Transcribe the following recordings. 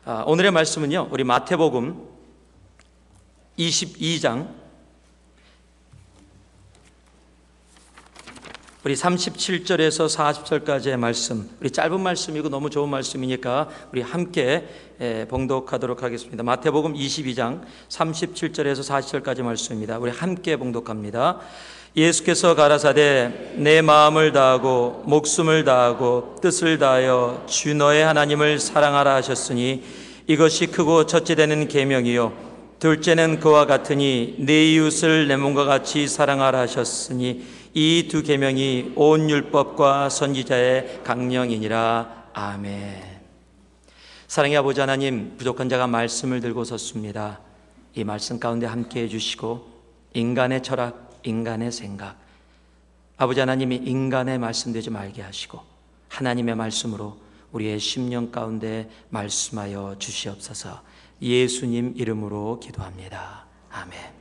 오늘의 말씀은요, 우리 마태복음 22장 우리 37절에서 40절까지의 말씀, 우리 짧은 말씀이고 너무 좋은 말씀이니까 우리 함께 봉독하도록 하겠습니다. 마태복음 22장 37절에서 40절까지 말씀입니다. 우리 함께 봉독합니다. 예수께서 가라사대 내 마음을 다하고 목숨을 다하고 뜻을 다하여 주 너의 하나님을 사랑하라 하셨으니 이것이 크고 첫째 되는 계명이요 둘째는 그와 같으니 내 이웃을 내 몸과 같이 사랑하라 하셨으니 이 두 계명이 온 율법과 선지자의 강령이니라. 아멘. 사랑의 아버지 하나님, 부족한 자가 말씀을 들고 섰습니다. 이 말씀 가운데 함께 해주시고 인간의 철학, 인간의 생각, 아버지 하나님이 인간의 말씀 되지 말게 하시고 하나님의 말씀으로 우리의 심령 가운데 말씀하여 주시옵소서. 예수님 이름으로 기도합니다. 아멘.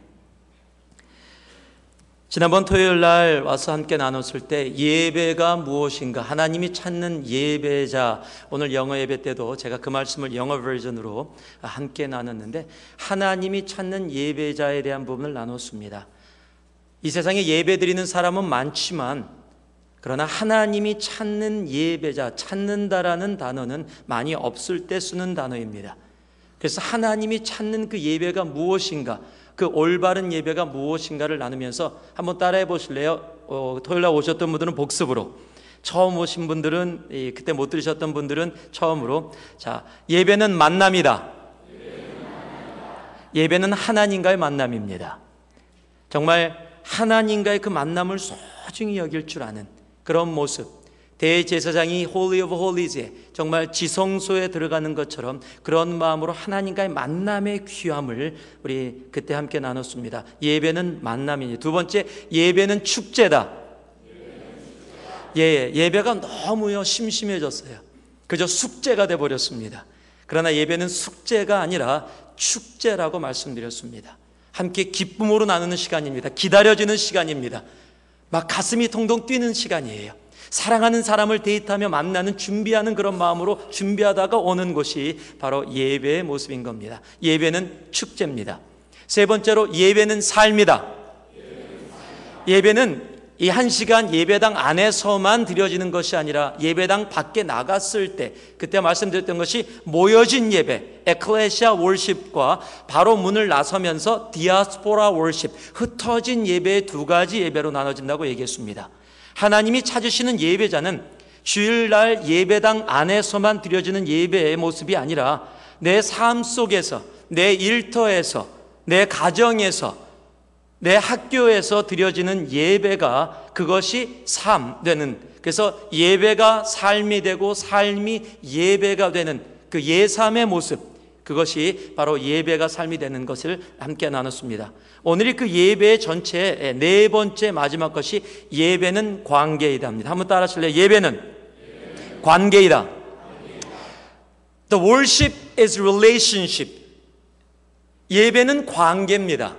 지난번 토요일 날 와서 함께 나눴을 때 예배가 무엇인가, 하나님이 찾는 예배자, 오늘 영어 예배 때도 제가 그 말씀을 영어 버전으로 함께 나눴는데 하나님이 찾는 예배자에 대한 부분을 나눴습니다. 이 세상에 예배 드리는 사람은 많지만 그러나 하나님이 찾는 예배자, 찾는다라는 단어는 많이 없을 때 쓰는 단어입니다. 그래서 하나님이 찾는 그 예배가 무엇인가, 그 올바른 예배가 무엇인가를 나누면서 한번 따라해 보실래요? 토요일날 오셨던 분들은 복습으로, 처음 오신 분들은, 그때 못 들으셨던 분들은 처음으로. 자, 예배는 만남이다. 예배는 하나님과의 만남입니다. 정말 하나님과의 그 만남을 소중히 여길 줄 아는 그런 모습, 대제사장이 Holy of Holies에 정말 지성소에 들어가는 것처럼 그런 마음으로 하나님과의 만남의 귀함을 우리 그때 함께 나눴습니다. 예배는 만남이니. 두 번째, 예배는 축제다. 예배가 너무요 심심해졌어요. 그저 숙제가 돼버렸습니다. 그러나 예배는 숙제가 아니라 축제라고 말씀드렸습니다. 함께 기쁨으로 나누는 시간입니다. 기다려지는 시간입니다. 막 가슴이 통통 뛰는 시간이에요. 사랑하는 사람을 데이트하며 만나는, 준비하는 그런 마음으로 준비하다가 오는 것이 바로 예배의 모습인 겁니다. 예배는 축제입니다. 세 번째로, 예배는 삶이다. 예배는 이 한 시간 예배당 안에서만 드려지는 것이 아니라 예배당 밖에 나갔을 때, 그때 말씀드렸던 것이 모여진 예배, 에클레시아 월십과 바로 문을 나서면서 디아스포라 월십, 흩어진 예배의 두 가지 예배로 나눠진다고 얘기했습니다. 하나님이 찾으시는 예배자는 주일날 예배당 안에서만 드려지는 예배의 모습이 아니라 내 삶 속에서, 내 일터에서, 내 가정에서, 내 학교에서 드려지는 예배가, 그것이 삶 되는, 그래서 예배가 삶이 되고 삶이 예배가 되는 그 예삼의 모습, 그것이 바로 예배가 삶이 되는 것을 함께 나눴습니다. 오늘이 그 예배의 전체의 네 번째 마지막 것이 예배는 관계이다 합니다. 한번 따라 하실래요? 예배는 관계이다. The worship is relationship. 예배는 관계입니다.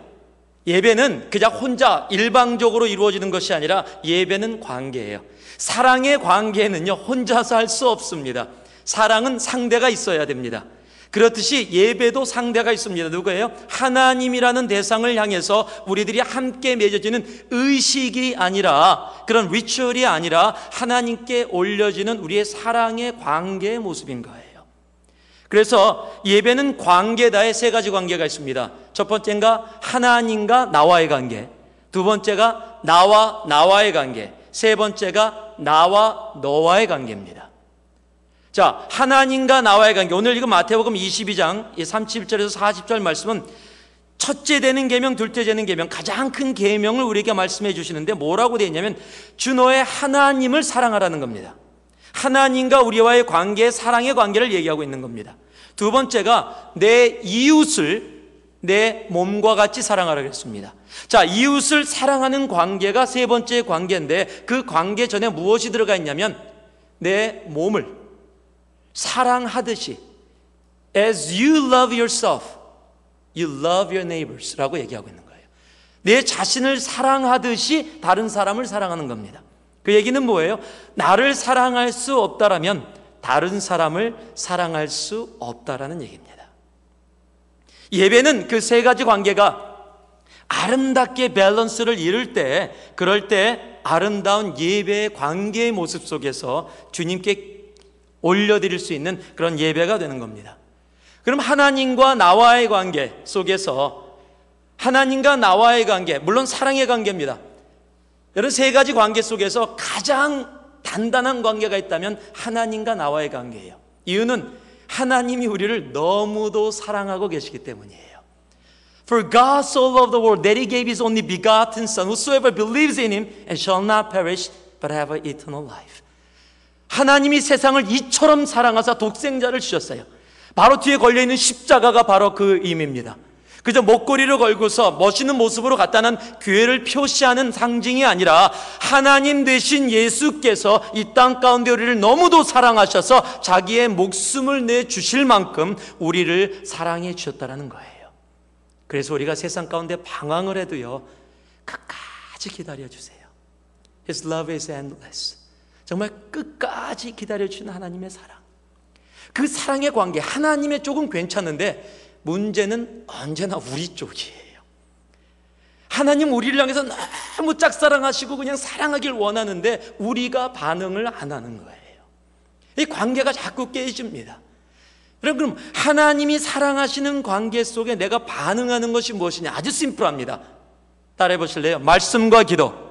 예배는 그냥 혼자 일방적으로 이루어지는 것이 아니라 예배는 관계예요. 사랑의 관계는요, 혼자서 할 수 없습니다. 사랑은 상대가 있어야 됩니다. 그렇듯이 예배도 상대가 있습니다. 누구예요? 하나님이라는 대상을 향해서 우리들이 함께 맺어지는 의식이 아니라, 그런 리추얼이 아니라 하나님께 올려지는 우리의 사랑의 관계의 모습인 거예요. 그래서 예배는 관계다의 세 가지 관계가 있습니다. 첫 번째가 하나님과 나와의 관계, 두 번째가 나와의 관계, 세 번째가 나와 너와의 관계입니다. 자, 하나님과 나와의 관계. 오늘 이거 마태복음 22장 31절에서 40절 말씀은 첫째 되는 계명, 둘째 되는 계명, 가장 큰 계명을 우리에게 말씀해 주시는데 뭐라고 되어 있냐면 주 너의 하나님을 사랑하라는 겁니다. 하나님과 우리와의 관계, 사랑의 관계를 얘기하고 있는 겁니다. 두 번째가 내 이웃을 내 몸과 같이 사랑하라고 했습니다. 자, 이웃을 사랑하는 관계가 세 번째 관계인데 그 관계 전에 무엇이 들어가 있냐면 내 몸을 사랑하듯이 As you love yourself, you love your neighbors 라고 얘기하고 있는 거예요. 내 자신을 사랑하듯이 다른 사람을 사랑하는 겁니다. 그 얘기는 뭐예요? 나를 사랑할 수 없다라면 다른 사람을 사랑할 수 없다라는 얘기입니다. 예배는 그 세 가지 관계가 아름답게 밸런스를 이룰 때, 그럴 때 아름다운 예배의 관계의 모습 속에서 주님께 올려드릴 수 있는 그런 예배가 되는 겁니다. 그럼 하나님과 나와의 관계 속에서, 하나님과 나와의 관계, 물론 사랑의 관계입니다. 이런 세 가지 관계 속에서 가장 단단한 관계가 있다면 하나님과 나와의 관계예요. 이유는 하나님이 우리를 너무도 사랑하고 계시기 때문이에요. For God so loved the world that He gave His only begotten Son, whosoever believes in Him and shall not perish but have eternal life. 하나님이 세상을 이처럼 사랑하사 독생자를 주셨어요. 바로 뒤에 걸려있는 십자가가 바로 그 의미입니다. 그저 목걸이를 걸고서 멋있는 모습으로 갖다는 교회를 표시하는 상징이 아니라 하나님 되신 예수께서 이 땅 가운데 우리를 너무도 사랑하셔서 자기의 목숨을 내주실 만큼 우리를 사랑해 주셨다는 거예요. 그래서 우리가 세상 가운데 방황을 해도요, 끝까지 기다려주세요. His love is endless. 정말 끝까지 기다려주시는 하나님의 사랑. 그 사랑의 관계, 하나님의 쪽은 괜찮은데 문제는 언제나 우리 쪽이에요. 하나님 우리를 향해서 너무 짝사랑하시고 그냥 사랑하길 원하는데 우리가 반응을 안 하는 거예요. 이 관계가 자꾸 깨집니다. 여러분, 그럼 하나님이 사랑하시는 관계 속에 내가 반응하는 것이 무엇이냐? 아주 심플합니다. 따라해 보실래요? 말씀과 기도.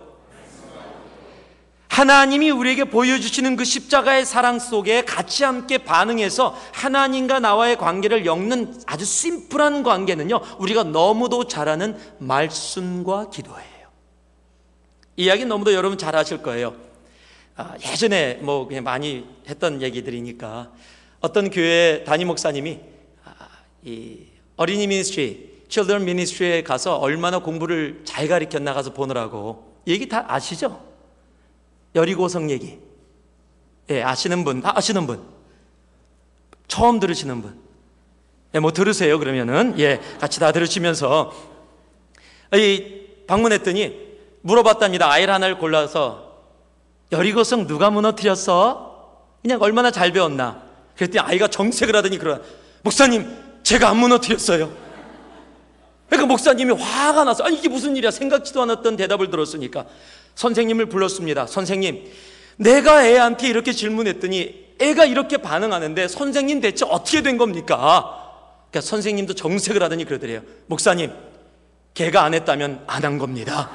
하나님이 우리에게 보여주시는 그 십자가의 사랑 속에 같이 함께 반응해서 하나님과 나와의 관계를 엮는 아주 심플한 관계는요, 우리가 너무도 잘 아는 말씀과 기도예요. 이 이야기 너무도 여러분 잘 아실 거예요. 예전에 뭐 그냥 많이 했던 얘기들이니까 어떤 교회 담임 목사님이 이 어린이 미니스트리, 칠드런 미니스트리에 가서 얼마나 공부를 잘 가르쳤나 가서 보느라고, 얘기 다 아시죠? 여리고성 얘기. 예, 아시는 분, 다 아시는 분, 처음 들으시는 분, 예, 뭐 들으세요. 그러면은 예, 같이 다 들으시면서 방문했더니 물어봤답니다. 아이를 하나를 골라서 여리고성 누가 무너뜨렸어? 그냥 얼마나 잘 배웠나? 그랬더니 아이가 정색을 하더니 그러나, 목사님, 제가 안 무너뜨렸어요. 그러니까 목사님이 화가 나서, 아니 이게 무슨 일이야? 생각지도 않았던 대답을 들었으니까 선생님을 불렀습니다. 선생님, 내가 애한테 이렇게 질문했더니 애가 이렇게 반응하는데 선생님 대체 어떻게 된 겁니까? 그러니까 선생님도 정색을 하더니 그러더래요. 목사님, 걔가 안 했다면 안 한 겁니다.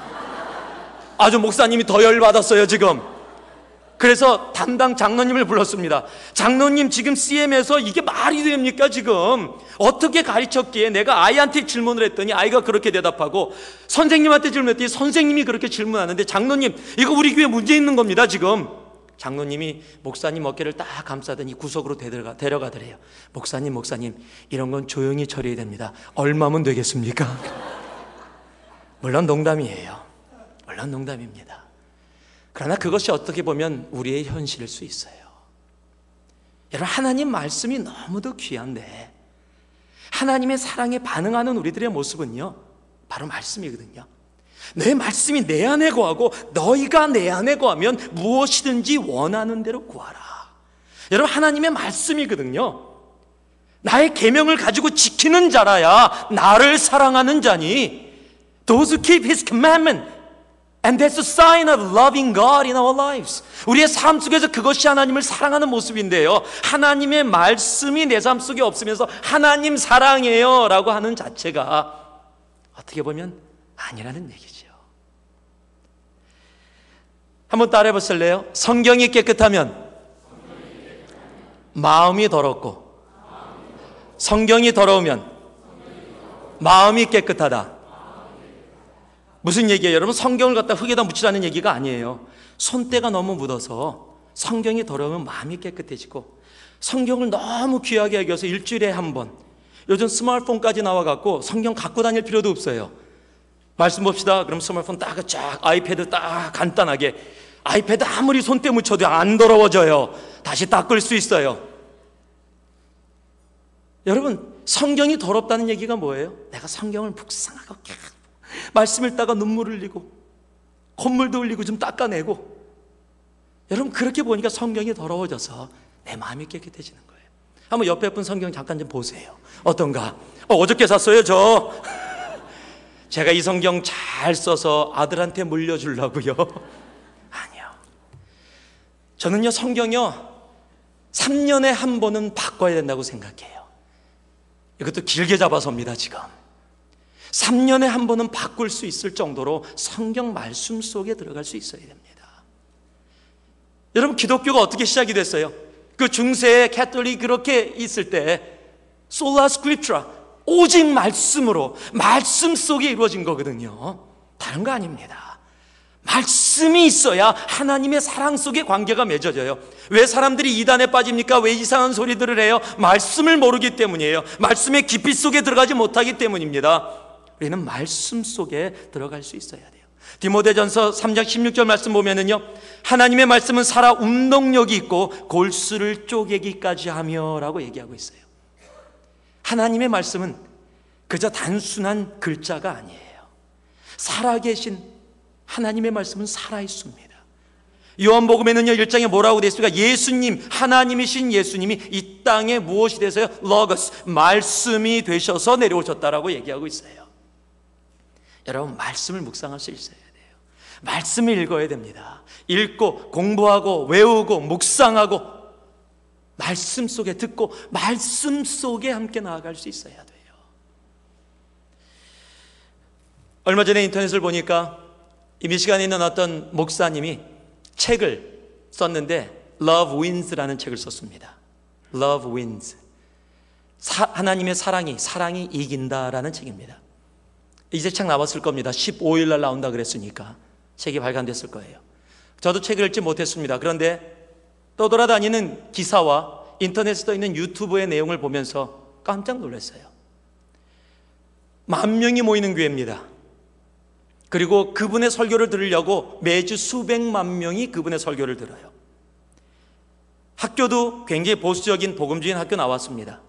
아주 목사님이 더 열받았어요 지금. 그래서 담당 장로님을 불렀습니다. 장로님, 지금 CM에서 이게 말이 됩니까 지금? 어떻게 가르쳤기에 내가 아이한테 질문을 했더니 아이가 그렇게 대답하고, 선생님한테 질문했더니 선생님이 그렇게 질문하는데, 장로님, 이거 우리 교회 문제 있는 겁니다 지금. 장로님이 목사님 어깨를 딱 감싸더니 구석으로 데려가더래요. 목사님, 이런 건 조용히 처리해야 됩니다. 얼마면 되겠습니까? 물론 농담이에요. 물론 농담입니다. 그러나 그것이 어떻게 보면 우리의 현실일 수 있어요. 여러분, 하나님 말씀이 너무도 귀한데 하나님의 사랑에 반응하는 우리들의 모습은요, 바로 말씀이거든요. 내 말씀이 내 안에 거하고 너희가 내 안에 거하면 무엇이든지 원하는 대로 구하라. 여러분, 하나님의 말씀이거든요. 나의 계명을 가지고 지키는 자라야 나를 사랑하는 자니. Those who keep His commandment, and that's a sign of loving God in our lives. 우리의 삶 속에서 그것이 하나님을 사랑하는 모습인데요, 하나님의 말씀이 내 삶 속에 없으면서 하나님 사랑해요 라고 하는 자체가 어떻게 보면 아니라는 얘기죠. 한번 따라해 보실래요? 성경이 깨끗하면 마음이 더럽고, 성경이 더러우면 마음이 깨끗하다. 무슨 얘기예요? 여러분, 성경을 갖다 흙에다 묻히라는 얘기가 아니에요. 손때가 너무 묻어서 성경이 더러우면 마음이 깨끗해지고, 성경을 너무 귀하게 여겨서 일주일에 한 번, 요즘 스마트폰까지 나와갖고 성경 갖고 다닐 필요도 없어요. 말씀 봅시다. 그럼 스마트폰 딱 아이패드 딱 간단하게, 아이패드 아무리 손때 묻혀도 안 더러워져요. 다시 닦을 수 있어요. 여러분, 성경이 더럽다는 얘기가 뭐예요? 내가 성경을 묵상하고 말씀 읽다가 눈물 흘리고 콧물도 흘리고 좀 닦아내고, 여러분 그렇게 보니까 성경이 더러워져서 내 내 마음이 깨끗해지는 거예요. 한번 옆에 분 성경 잠깐 좀 보세요. 어떤가? 어저께 샀어요 저. 제가 이 성경 잘 써서 아들한테 물려주려고요. 아니요. 저는요 성경요 3년에 한 번은 바꿔야 된다고 생각해요. 이것도 길게 잡아서입니다. 지금 3년에 한 번은 바꿀 수 있을 정도로 성경 말씀 속에 들어갈 수 있어야 됩니다. 여러분, 기독교가 어떻게 시작이 됐어요? 그 중세에 캐톨릭 그렇게 있을 때 소라 스크립트라, 오직 말씀으로, 말씀 속에 이루어진 거거든요. 다른 거 아닙니다. 말씀이 있어야 하나님의 사랑 속에 관계가 맺어져요. 왜 사람들이 이단에 빠집니까? 왜 이상한 소리들을 해요? 말씀을 모르기 때문이에요. 말씀의 깊이 속에 들어가지 못하기 때문입니다. 우리는 말씀 속에 들어갈 수 있어야 돼요. 디모데전서 3장 16절 말씀 보면은요, 하나님의 말씀은 살아 운동력이 있고 골수를 쪼개기까지 하며 라고 얘기하고 있어요. 하나님의 말씀은 그저 단순한 글자가 아니에요. 살아계신 하나님의 말씀은 살아있습니다. 요한복음에는요 1장에 뭐라고 되어 있습니까? 예수님, 하나님이신 예수님이 이 땅에 무엇이 되세요? 로고스, 말씀이 되셔서 내려오셨다라고 얘기하고 있어요. 여러분, 말씀을 묵상할 수 있어야 돼요. 말씀을 읽어야 됩니다. 읽고 공부하고 외우고 묵상하고 말씀 속에 듣고 말씀 속에 함께 나아갈 수 있어야 돼요. 얼마 전에 인터넷을 보니까 이 미시간에 있는 어떤 목사님이 책을 썼는데 Love Wins라는 책을 썼습니다. Love Wins, 하나님의 사랑이 이긴다라는 책입니다. 이제 책 나왔을 겁니다. 15일 날 나온다 그랬으니까 책이 발간됐을 거예요. 저도 책을 읽지 못했습니다. 그런데 떠돌아다니는 기사와 인터넷에 떠 있는 유튜브의 내용을 보면서 깜짝 놀랐어요. 10,000명이 모이는 교회입니다. 그리고 그분의 설교를 들으려고 매주 수백만 명이 그분의 설교를 들어요. 학교도 굉장히 보수적인 복음주의 학교 나왔습니다.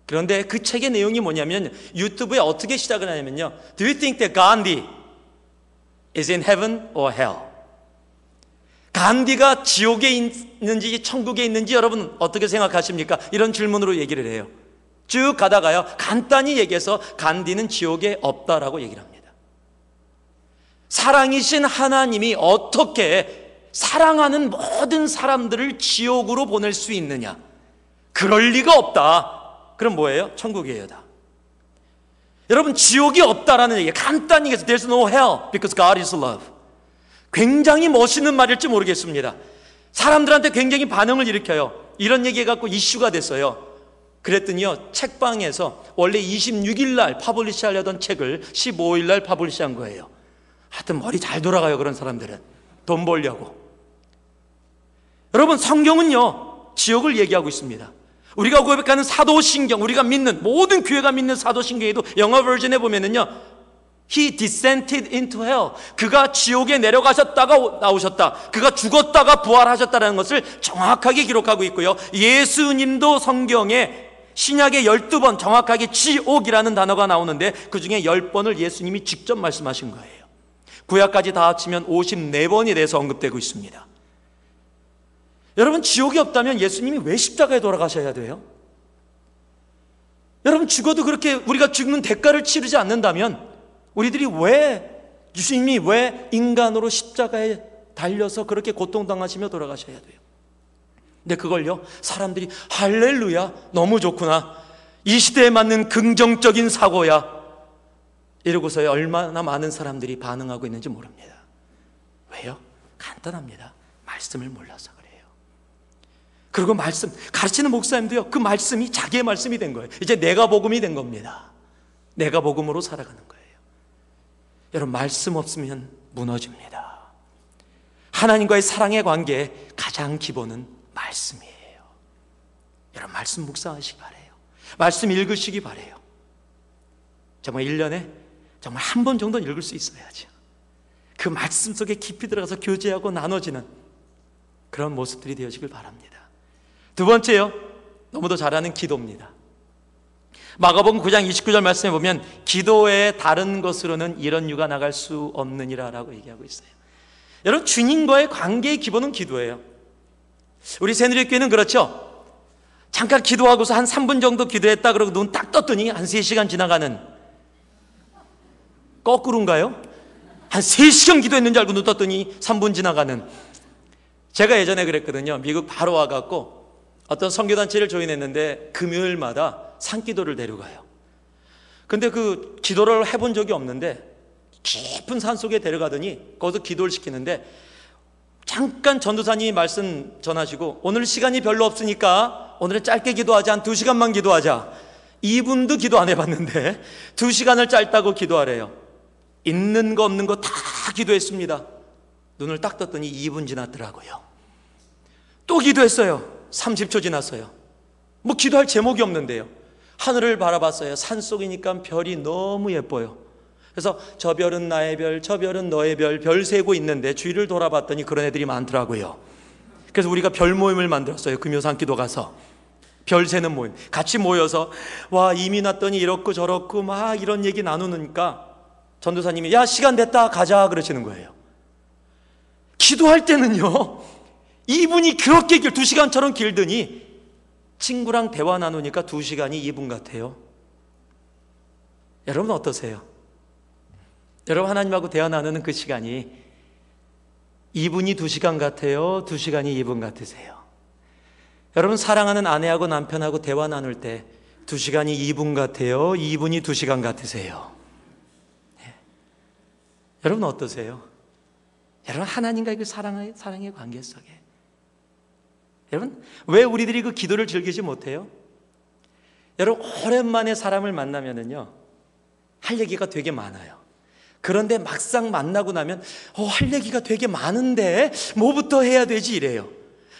그런데 그 책의 내용이 뭐냐면 유튜브에 어떻게 시작을 하냐면요, Do you think that Gandhi is in heaven or hell? 간디가 지옥에 있는지 천국에 있는지 여러분 어떻게 생각하십니까? 이런 질문으로 얘기를 해요. 쭉 가다가요, 간단히 얘기해서 간디는 지옥에 없다라고 얘기를 합니다. 사랑이신 하나님이 어떻게 사랑하는 모든 사람들을 지옥으로 보낼 수 있느냐? 그럴 리가 없다. 그럼 뭐예요? 천국이에요 다. 여러분, 지옥이 없다라는 얘기, 간단히 얘기해서 There's no hell because God is love. 굉장히 멋있는 말일지 모르겠습니다. 사람들한테 굉장히 반응을 일으켜요. 이런 얘기 해갖고 이슈가 됐어요. 그랬더니요, 책방에서 원래 26일 날 파블리시 하려던 책을 15일 날 파블리시한 거예요. 하여튼 머리 잘 돌아가요, 그런 사람들은. 돈 벌려고. 여러분, 성경은요 지옥을 얘기하고 있습니다. 우리가 고백하는 사도신경, 우리가 믿는 모든 교회가 믿는 사도신경에도 영어 버전에 보면은요, He descended into hell. 그가 지옥에 내려가셨다가 나오셨다, 그가 죽었다가 부활하셨다는 것을 정확하게 기록하고 있고요, 예수님도 성경에 신약에 12번 정확하게 지옥이라는 단어가 나오는데 그 중에 10번을 예수님이 직접 말씀하신 거예요. 구약까지 다 합치면 54번이 돼서 언급되고 있습니다. 여러분, 지옥이 없다면 예수님이 왜 십자가에 돌아가셔야 돼요? 여러분, 죽어도 그렇게 우리가 죽는 대가를 치르지 않는다면 우리들이 예수님이 왜 인간으로 십자가에 달려서 그렇게 고통당하시며 돌아가셔야 돼요? 근데 그걸요, 사람들이 할렐루야, 너무 좋구나, 이 시대에 맞는 긍정적인 사고야, 이러고서야 얼마나 많은 사람들이 반응하고 있는지 모릅니다. 왜요? 간단합니다. 말씀을 몰라서 그래요. 그리고 말씀, 가르치는 목사님도요, 그 말씀이 자기의 말씀이 된 거예요. 이제 내가 복음이 된 겁니다. 내가 복음으로 살아가는 거예요. 여러분, 말씀 없으면 무너집니다. 하나님과의 사랑의 관계의 가장 기본은 말씀이에요. 여러분, 말씀 묵상하시기 바라요. 말씀 읽으시기 바라요. 정말 1년에 정말 한 번 정도는 읽을 수 있어야죠. 그 말씀 속에 깊이 들어가서 교제하고 나눠지는 그런 모습들이 되어지길 바랍니다. 두 번째요, 너무도 잘 아는 기도입니다. 마가복음 9장 29절 말씀에 보면 기도의 다른 것으로는 이런 유가 나갈 수 없느니라 라고 얘기하고 있어요. 여러분, 주님과의 관계의 기본은 기도예요. 우리 새누리교회는 그렇죠. 잠깐 기도하고서 한 3분 정도 기도했다 그러고 눈 딱 떴더니 한 3시간 지나가는, 거꾸로인가요? 한 3시간 기도했는 줄 알고 눈 떴더니 3분 지나가는. 제가 예전에 그랬거든요. 미국 바로 와갖고 어떤 선교단체를 조인했는데 금요일마다 산기도를 데려가요. 근데 그 기도를 해본 적이 없는데 깊은 산속에 데려가더니 거기서 기도를 시키는데, 잠깐 전도사님이 말씀 전하시고 오늘 시간이 별로 없으니까 오늘은 짧게 기도하자, 한 2시간만 기도하자. 2분도 기도 안 해봤는데 2시간을 짧다고 기도하래요. 있는 거 없는 거 다 기도했습니다. 눈을 딱 떴더니 2분 지났더라고요. 또 기도했어요. 30초 지났어요. 뭐 기도할 제목이 없는데요. 하늘을 바라봤어요. 산속이니까 별이 너무 예뻐요. 그래서 저 별은 나의 별, 저 별은 너의 별, 별 세고 있는데 주위를 돌아봤더니 그런 애들이 많더라고요. 그래서 우리가 별 모임을 만들었어요. 금요산기도 가서 별 세는 모임 같이 모여서, 와 이미 났더니 이렇고 저렇고 막 이런 얘기 나누니까 전도사님이 야 시간 됐다 가자 그러시는 거예요. 기도할 때는요 2분이 그렇게 2시간처럼 길더니 친구랑 대화 나누니까 2시간이 2분 같아요. 여러분 어떠세요? 여러분 하나님하고 대화 나누는 그 시간이 2분이 2시간 같아요? 2시간이 2분 같으세요? 여러분 사랑하는 아내하고 남편하고 대화 나눌 때 2시간이 2분 같아요? 2분이 2시간 같으세요? 네. 여러분 어떠세요? 여러분 하나님과의 그 사랑의 관계 속에 여러분 왜 우리들이 그 기도를 즐기지 못해요? 여러분 오랜만에 사람을 만나면은요 할 얘기가 되게 많아요. 그런데 막상 만나고 나면 할 얘기가 되게 많은데 뭐부터 해야 되지 이래요.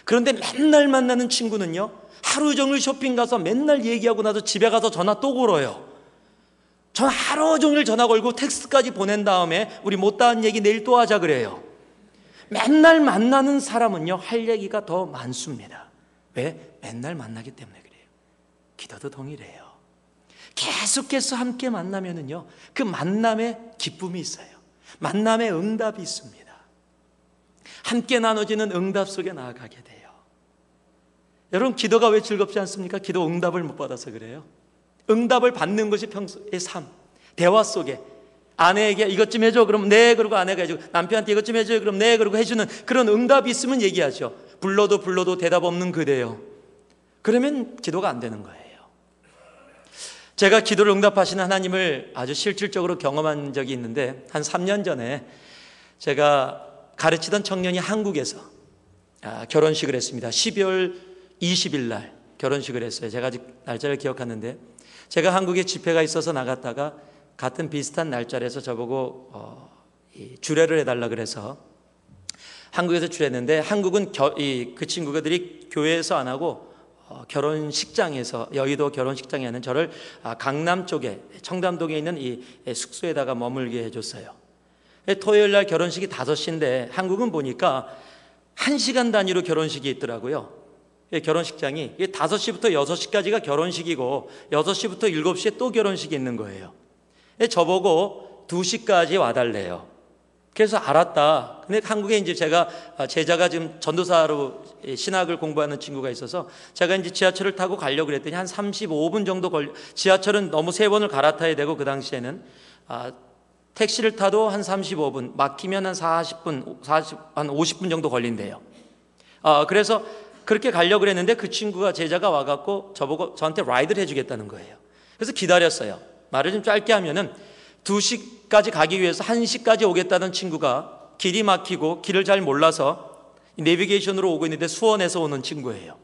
그런데 맨날 만나는 친구는요 하루 종일 쇼핑 가서 맨날 얘기하고 나서 집에 가서 전화 또 걸어요. 전화 하루 종일 전화 걸고 텍스트까지 보낸 다음에 우리 못다한 얘기 내일 또 하자 그래요. 맨날 만나는 사람은요 할 얘기가 더 많습니다. 왜? 맨날 만나기 때문에 그래요. 기도도 동일해요. 계속해서 함께 만나면은요 그 만남에 기쁨이 있어요. 만남에 응답이 있습니다. 함께 나눠지는 응답 속에 나아가게 돼요. 여러분 기도가 왜 즐겁지 않습니까? 기도 응답을 못 받아서 그래요. 응답을 받는 것이 평소의 삶, 대화 속에 아내에게 이것 좀 해줘 그럼 네 그러고 아내가 해주고, 남편한테 이것 좀 해줘요 그럼 네 그러고 해주는 그런 응답이 있으면 얘기하죠. 불러도 대답 없는 그대요. 그러면 기도가 안 되는 거예요. 제가 기도를 응답하시는 하나님을 아주 실질적으로 경험한 적이 있는데 한 3년 전에 제가 가르치던 청년이 한국에서 결혼식을 했습니다. 12월 20일 날 결혼식을 했어요. 제가 아직 날짜를 기억하는데 제가 한국에 집회가 있어서 나갔다가 같은 비슷한 날짜에서 저보고 주례를 해달라 그래서 한국에서 주례했는데 한국은 그 친구들이 교회에서 안 하고 결혼식장에서 여의도 결혼식장에 하는 저를 강남 쪽에 청담동에 있는 이 숙소에다가 머물게 해줬어요. 토요일 날 결혼식이 5시인데 한국은 보니까 1시간 단위로 결혼식이 있더라고요. 결혼식장이 5시부터 6시까지가 결혼식이고 6시부터 7시에 또 결혼식이 있는 거예요. 저보고 2시까지 와달래요. 그래서 알았다. 근데 한국에 이제 제자가 지금 전도사로 신학을 공부하는 친구가 있어서 제가 이제 지하철을 타고 가려고 그랬더니 한 35분 정도 지하철은 너무 3번을 갈아타야 되고 그 당시에는 택시를 타도 한 35분, 막히면 한 40분, 한 50분 정도 걸린대요. 그래서 그렇게 가려고 그랬는데 그 친구가 제자가 와갖고 저한테 라이드를 해주겠다는 거예요. 그래서 기다렸어요. 말을 좀 짧게 하면은 2시까지 가기 위해서 1시까지 오겠다는 친구가 길이 막히고 길을 잘 몰라서 내비게이션으로 오고 있는데 수원에서 오는 친구예요.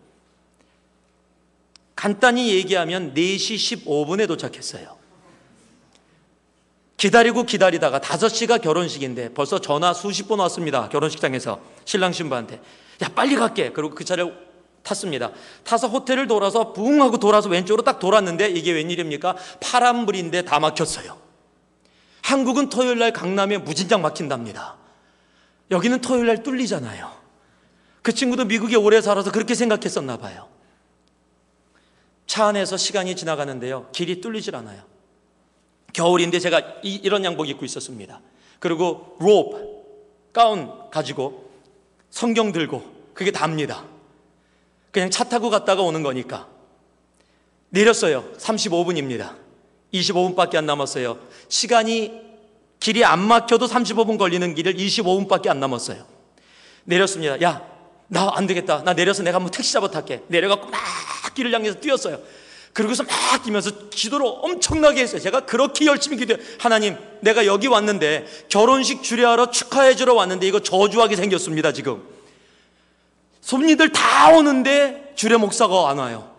간단히 얘기하면 4시 15분에 도착했어요. 기다리다가 5시가 결혼식인데 벌써 전화 수십 번 왔습니다. 결혼식장에서 신랑 신부한테 야 빨리 갈게. 그리고 그 차를 탔습니다. 타서 호텔을 돌아서 붕 하고 돌아서 왼쪽으로 딱 돌았는데 이게 웬일입니까? 파란불인데 다 막혔어요. 한국은 토요일 날 강남에 무진장 막힌답니다. 여기는 토요일 날 뚫리잖아요. 그 친구도 미국에 오래 살아서 그렇게 생각했었나 봐요. 차 안에서 시간이 지나가는데요 길이 뚫리질 않아요. 겨울인데 제가 이런 양복 입고 있었습니다. 그리고 가운 가지고 성경 들고 그게 답니다. 그냥 차 타고 갔다가 오는 거니까. 내렸어요. 35분입니다. 25분밖에 안 남았어요. 길이 안 막혀도 35분 걸리는 길을 25분밖에 안 남았어요. 내렸습니다. 야, 나 안 되겠다. 나 내려서 내가 한번 택시 잡아 탈게. 내려갖고 막 길을 향해서 뛰었어요. 그러고서 막 뛰면서 기도를 엄청나게 했어요. 제가 그렇게 열심히 기도해요. 하나님, 내가 여기 왔는데 결혼식 주례하러 축하해 주러 왔는데 이거 저주하게 생겼습니다. 지금 손님들 다 오는데 주례 목사가 안 와요.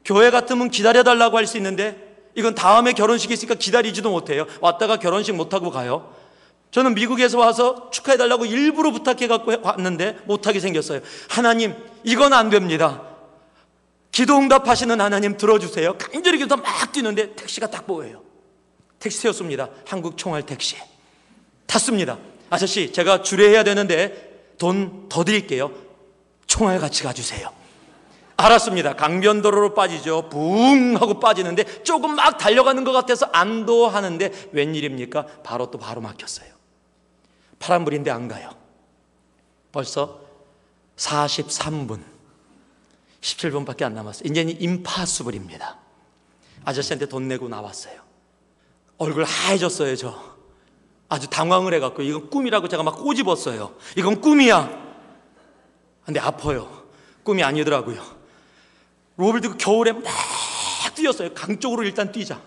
교회 같으면 기다려달라고 할 수 있는데 이건 다음에 결혼식이 있으니까 기다리지도 못해요. 왔다가 결혼식 못하고 가요. 저는 미국에서 와서 축하해달라고 일부러 부탁해갖고 왔는데 못하게 생겼어요. 하나님, 이건 안 됩니다. 기도 응답하시는 하나님 들어주세요. 간절히 기도 막 뛰는데 택시가 딱 보여요. 택시 세웠습니다. 한국 총알 택시 탔습니다. 아저씨, 제가 주례해야 되는데 돈 더 드릴게요. 총알 같이 가주세요. 알았습니다. 강변도로로 빠지죠. 붕 하고 빠지는데 조금 막 달려가는 것 같아서 안도하는데 웬일입니까? 바로 막혔어요. 파란불인데 안 가요. 벌써 43분 17분밖에 안 남았어요. 이제는 임파서블입니다. 아저씨한테 돈 내고 나왔어요. 얼굴 하얘졌어요. 저 아주 당황을 해갖고 이건 꿈이라고 제가 막 꼬집었어요. 이건 꿈이야. 근데 아파요. 꿈이 아니더라고요. 롭을 들고 겨울에 막 뛰었어요. 강 쪽으로 일단 뛰자.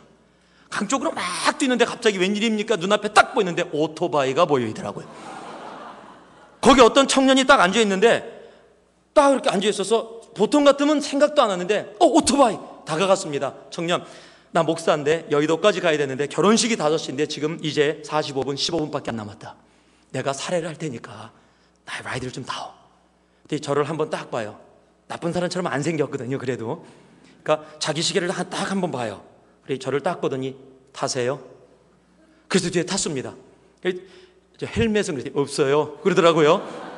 강 쪽으로 막 뛰는데 갑자기 웬일입니까? 눈앞에 딱 보이는데 오토바이가 보이더라고요. 거기 어떤 청년이 딱 앉아있는데 딱 이렇게 앉아있어서 보통 같으면 생각도 안 하는데 오토바이 다가갔습니다. 청년, 나 목사인데 여의도까지 가야 되는데 결혼식이 5시인데 지금 이제 45분 15분밖에 안 남았다. 내가 사례를 할 테니까 나의 라이드를 좀 타오. 근데 저를 한번 딱 봐요. 나쁜 사람처럼 안 생겼거든요. 그래도 그러니까 자기 시계를 딱 한번 봐요. 그래 저를 딱 보더니 타세요. 그래서 뒤에 탔습니다. 헬멧은 그랬더니 없어요 그러더라고요.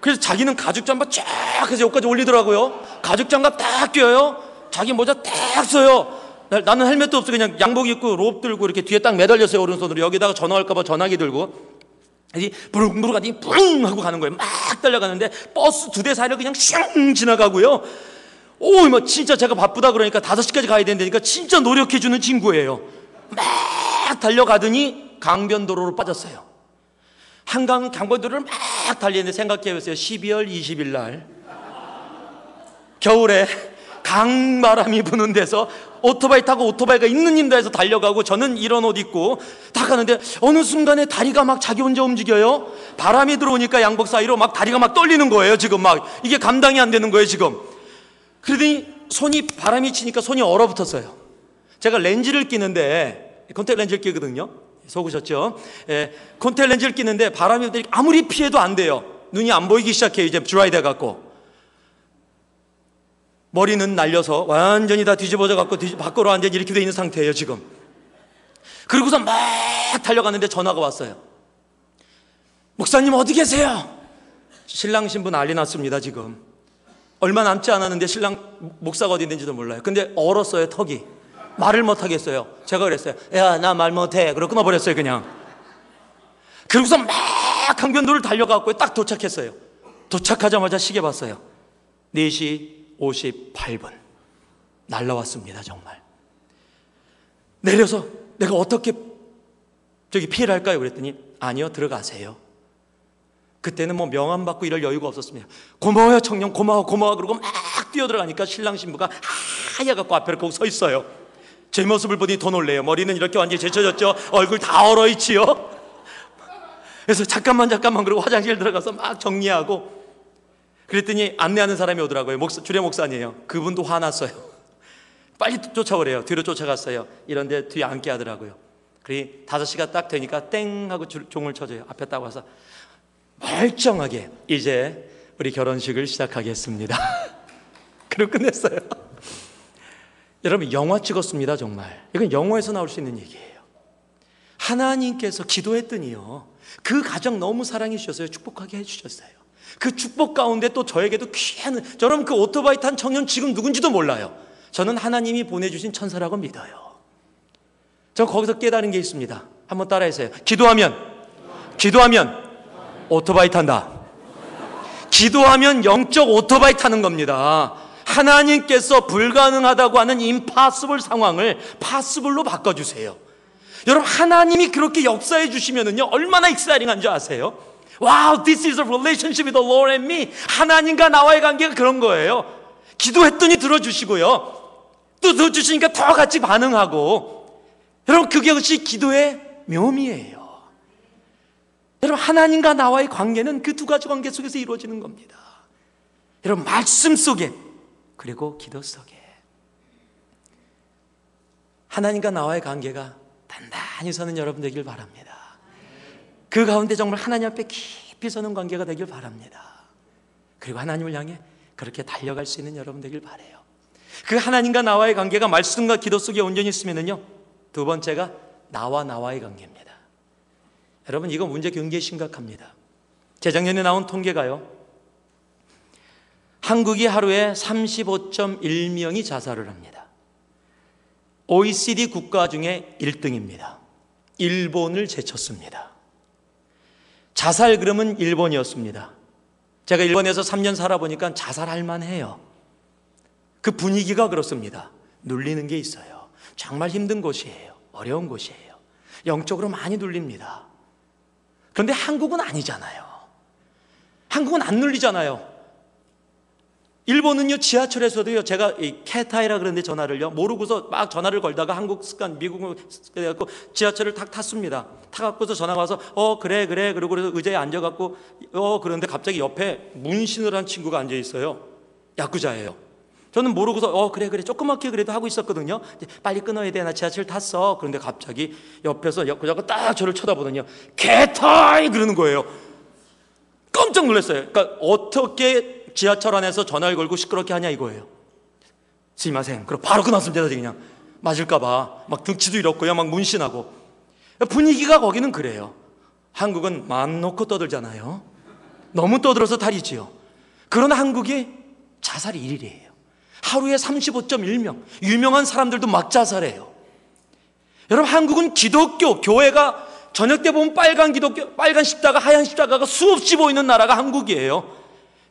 그래서 자기는 가죽 장갑 쫙 해서 여기까지 올리더라고요. 가죽 장갑 딱 껴요. 자기 모자 딱 써요. 나는 헬멧도 없어. 그냥 양복 입고 롭 들고 이렇게 뒤에 딱 매달렸어요. 오른손으로. 여기다가 전화할까 봐 전화기 들고 부릉부릉 하더니 뿡 하고 가는 거예요. 막 달려가는데 버스 2대 사이를 그냥 슝 지나가고요. 뭐 진짜 제가 바쁘다 그러니까 5시까지 가야 된다니까 진짜 노력해주는 친구예요. 막 달려가더니 강변도로로 빠졌어요. 한강 강변도로를 막 달리는데 생각해보세요. 12월 20일 날 겨울에 강바람이 부는 데서 오토바이 타고 오토바이가 있는 임다에서 달려가고 저는 이런 옷 입고 다 가는데 어느 순간에 다리가 막 자기 혼자 움직여요. 바람이 들어오니까 양복 사이로 막 다리가 막 떨리는 거예요. 지금 막 이게 감당이 안 되는 거예요. 지금 그러더니 바람이 치니까 손이 얼어붙었어요. 제가 렌즈를 끼는데 콘택트 렌즈를 끼거든요. 속으셨죠? 콘택트 렌즈를 끼는데 바람이 들니까 아무리 피해도 안 돼요. 눈이 안 보이기 시작해요. 이제 드라이 돼갖고 머리는 날려서 완전히 다 뒤집어져 갖고 밖으로 완전히 이렇게 돼 있는 상태예요. 지금 그러고서 막 달려갔는데 전화가 왔어요. 목사님 어디 계세요? 신랑 신부 난리 났습니다. 지금 얼마 남지 않았는데 신랑 목사가 어디 있는지도 몰라요. 근데 얼었어요. 턱이 말을 못 하겠어요. 제가 그랬어요. 야, 나 말 못해. 그러고 끊어버렸어요. 그냥 그러고서 막 강변도를 달려가고 딱 도착했어요. 도착하자마자 시계 봤어요. 4시 58분 날라왔습니다. 정말 내려서 내가 어떻게 피해를 할까요? 그랬더니 아니요, 들어가세요. 그때는 뭐 명함 받고 이럴 여유가 없었습니다. 고마워요 청년, 고마워 그러고 막 뛰어들어가니까 신랑 신부가 하얘갖고 앞에 꼭 서 있어요. 제 모습을 보니 더 놀래요. 머리는 이렇게 완전히 제쳐졌죠. 얼굴 다 얼어있지요. 그래서 잠깐만 그러고 화장실 들어가서 막 정리하고 그랬더니 안내하는 사람이 오더라고요. 주례 목사님이에요. 그분도 화났어요. 빨리 쫓아오래요. 뒤로 쫓아갔어요. 이런데 뒤에 앉게 하더라고요. 그리 5시가 딱 되니까 땡 하고 종을 쳐줘요. 앞에 딱 와서 멀쩡하게 이제 우리 결혼식을 시작하겠습니다. 그리고 끝냈어요. 여러분 영화 찍었습니다. 정말 이건 영화에서 나올 수 있는 얘기예요. 하나님께서 기도했더니요 그 가정 너무 사랑해 주셨어요. 축복하게 해주셨어요. 그 축복 가운데 또 저에게도 귀한, 저는 그 오토바이 탄 청년 지금 누군지도 몰라요. 저는 하나님이 보내주신 천사라고 믿어요. 저 거기서 깨달은 게 있습니다. 한번 따라해주세요. 기도하면 오토바이 탄다. 기도하면 영적 오토바이 타는 겁니다. 하나님께서 불가능하다고 하는 임파서블 상황을 파서블로 바꿔주세요. 여러분, 하나님이 그렇게 역사해 주시면은요, 얼마나 익사이팅한 줄 아세요? Wow, this is a relationship with the Lord and me. 하나님과 나와의 관계가 그런 거예요. 기도했더니 들어주시고요, 또 들어주시니까 더 같이 반응하고. 여러분, 그것이 기도의 묘미예요. 여러분, 하나님과 나와의 관계는 그 두 가지 관계 속에서 이루어지는 겁니다. 여러분, 말씀 속에 그리고 기도 속에 하나님과 나와의 관계가 단단히 서는 여러분 되길 바랍니다. 그 가운데 정말 하나님 앞에 깊이 서는 관계가 되길 바랍니다. 그리고 하나님을 향해 그렇게 달려갈 수 있는 여러분 되길 바라요. 그 하나님과 나와의 관계가 말씀과 기도 속에 온전히 있으면요, 두 번째가 나와의 관계입니다. 여러분, 이거 문제 굉장히 심각합니다. 재작년에 나온 통계가요, 한국이 하루에 35.1명이 자살을 합니다. OECD 국가 중에 1등입니다. 일본을 제쳤습니다. 자살 그러면 일본이었습니다. 제가 일본에서 3년 살아보니까 자살할 만해요. 그 분위기가 그렇습니다. 눌리는 게 있어요. 정말 힘든 곳이에요. 어려운 곳이에요. 영적으로 많이 눌립니다. 그런데 한국은 아니잖아요. 한국은 안 눌리잖아요. 일본은요, 지하철에서도요, 제가 이 캣타이라 그러는데 전화를요, 모르고서 막 전화를 걸다가 한국 습관, 미국 그래갖고 지하철을 탁 탔습니다. 타갖고서 전화가 와서 그래 그러고 그래서 의자에 앉아갖고 그런데 갑자기 옆에 문신을 한 친구가 앉아 있어요. 야쿠자예요. 저는 모르고서 그래 조그맣게 그래도 하고 있었거든요. 이제 빨리 끊어야 돼, 나 지하철 탔어. 그런데 갑자기 옆에서 야쿠자가 딱 저를 쳐다보더니 캣타이 그러는 거예요. 깜짝 놀랐어요. 그러니까 어떻게 지하철 안에서 전화를 걸고 시끄럽게 하냐 이거예요. 스미마셍. 그럼 바로 끊었습니다. 그냥 맞을까봐 막 등치도 이렇고요, 막 문신하고. 분위기가 거기는 그래요. 한국은 맘 놓고 떠들잖아요. 너무 떠들어서 탈이지요. 그러나 한국이 자살이 1일이에요. 하루에 35.1명. 유명한 사람들도 막 자살해요. 여러분, 한국은 기독교 교회가 저녁 때 보면 빨간 십자가, 하얀 십자가가 수없이 보이는 나라가 한국이에요.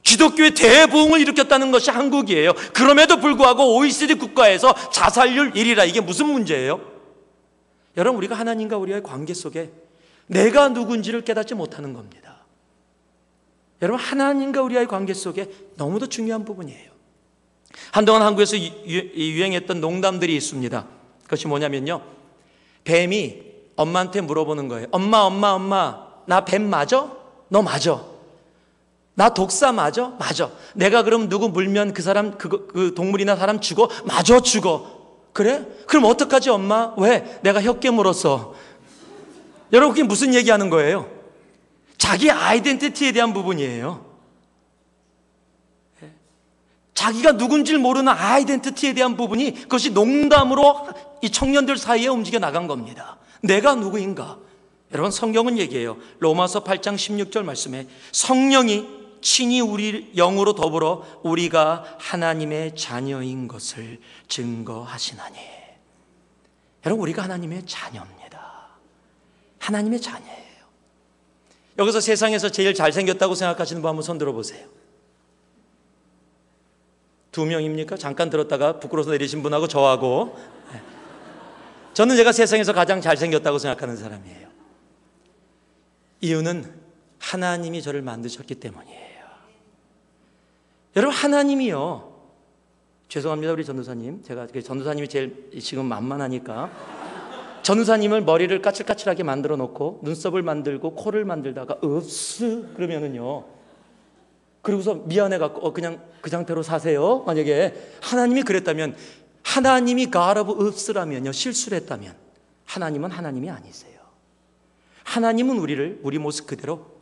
기독교의 대부흥을 일으켰다는 것이 한국이에요. 그럼에도 불구하고 OECD 국가에서 자살률 1위라. 이게 무슨 문제예요? 여러분, 우리가 하나님과 우리의 관계 속에 내가 누군지를 깨닫지 못하는 겁니다. 여러분, 하나님과 우리의 관계 속에 너무도 중요한 부분이에요. 한동안 한국에서 유행했던 농담들이 있습니다. 그것이 뭐냐면요, 뱀이 엄마한테 물어보는 거예요. 엄마, 나 뱀 맞아? 너 맞아? 나 독사 맞아? 맞아. 내가 그럼 누구 물면 그 사람, 그 동물이나 사람 죽어? 맞아, 죽어. 그래? 그럼 어떡하지, 엄마? 왜? 내가 혀 깨물었어. 여러분, 그게 무슨 얘기하는 거예요? 자기 아이덴티티에 대한 부분이에요. 자기가 누군지를 모르는 아이덴티티에 대한 부분이, 그것이 농담으로 이 청년들 사이에 움직여 나간 겁니다. 내가 누구인가? 여러분, 성경은 얘기해요. 로마서 8장 16절 말씀에 성령이 친히 우리 영으로 더불어 우리가 하나님의 자녀인 것을 증거하시나니. 여러분, 우리가 하나님의 자녀입니다. 하나님의 자녀예요. 여기서 세상에서 제일 잘생겼다고 생각하시는 분 한번 손 들어보세요. 2명입니까? 잠깐 들었다가 부끄러워서 내리신 분하고 저하고. 저는 제가 세상에서 가장 잘생겼다고 생각하는 사람이에요. 이유는 하나님이 저를 만드셨기 때문이에요. 여러분, 하나님이요, 죄송합니다 우리 전도사님, 제가 전도사님이 제일 지금 만만하니까 전도사님을 머리를 까칠까칠하게 만들어 놓고 눈썹을 만들고 코를 만들다가 읍스 그러면은요, 그러고서 미안해갖고 그냥 그 상태로 사세요. 만약에 하나님이 그랬다면, 하나님이 God of ups라면요, 실수를 했다면 하나님은 하나님이 아니세요. 하나님은 우리를 우리 모습 그대로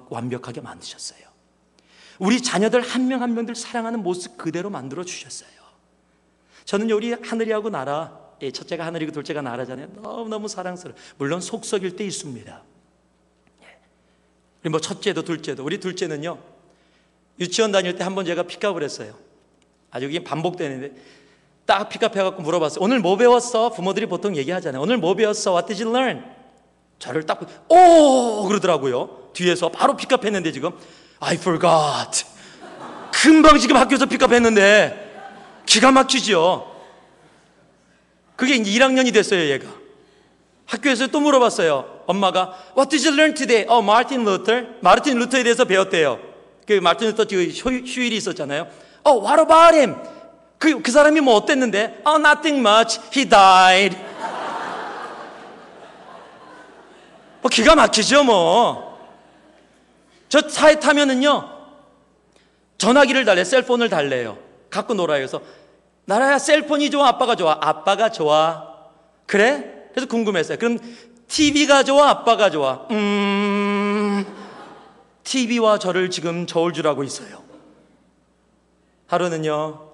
완벽하게 만드셨어요. 우리 자녀들 한 명 한 명들 사랑하는 모습 그대로 만들어 주셨어요. 저는 우리 하늘이하고 나라, 첫째가 하늘이고 둘째가 나라잖아요. 너무너무 사랑스러워요. 물론 속 썩일 때 있습니다. 우리 첫째도 둘째도. 우리 둘째는요, 유치원 다닐 때 한번 제가 픽업을 했어요. 아주 이게 반복되는데 딱 픽업해갖고 물어봤어요. 오늘 뭐 배웠어? 부모들이 보통 얘기하잖아요. 오늘 뭐 배웠어? What did you learn? 저를 딱 오 그러더라고요. 뒤에서 바로 픽업했는데 지금 I forgot. 금방 지금 학교에서 픽업했는데 기가 막히죠. 그게 이제 1학년이 됐어요. 얘가 학교에서 또 물어봤어요. 엄마가 What did you learn today? 마르틴 루터. 마르틴 루터에 대해서 배웠대요. 그 마르틴 루터 휴일이 있었잖아요. What about him? 그 사람이 뭐 어땠는데? Nothing much. He died. 뭐 기가 막히죠 뭐. 저 차에 타면은요 전화기를 달래, 셀폰을 달래요. 갖고 놀아요. 그래서 나라야 셀폰이 좋아, 아빠가 좋아? 아빠가 좋아. 그래? 그래서 궁금했어요. 그럼 TV가 좋아, 아빠가 좋아? TV와 저를 지금 저울질하고 있어요. 하루는요